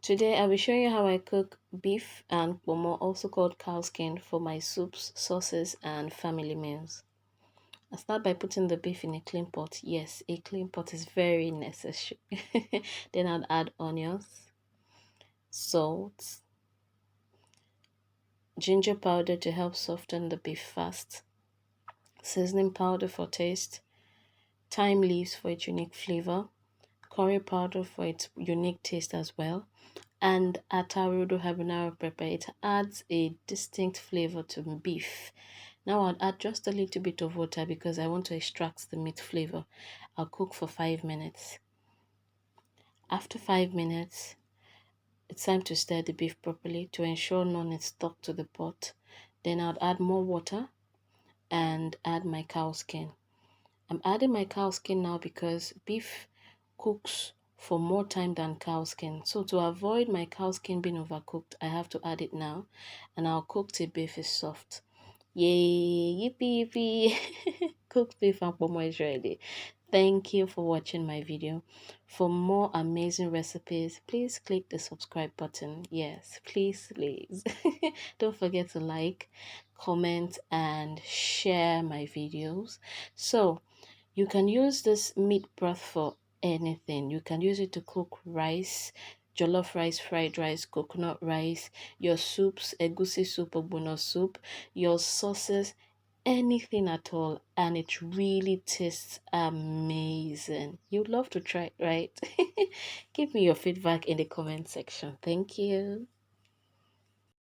Today I will show you how I cook beef and Ponmo, also called cow skin, for my soups, sauces and family meals. I start by putting the beef in a clean pot. Yes, a clean pot is very necessary. Then I'll add onions, salt, ginger powder to help soften the beef fast, seasoning powder for taste, thyme leaves for its unique flavor, curry powder for its unique taste as well, and atarudo habanero pepper. It adds a distinct flavor to beef. Now I'll add just a little bit of water because I want to extract the meat flavor. I'll cook for 5 minutes. After 5 minutes, it's time to stir the beef properly to ensure none is stuck to the pot. Then I'll add more water and add my cow skin. I'm adding my cow skin now because beef cooks for more time than cow skin. So to avoid my cow skin being overcooked, I have to add it now, and I'll cook till beef is soft. Yay, yippee yippee. Cooked beef and Ponmo is ready. Thank you for watching my video. For more amazing recipes, please click the subscribe button. Yes, please. Don't forget to like, comment and share my videos. So you can use this meat broth for anything. You can use it to cook rice, jollof rice, fried rice, coconut rice, your soups, egusi soup, ogbono soup, your sauces, anything at all, and it really tastes amazing. You'd love to try it, right? Give me your feedback in the comment section. Thank you.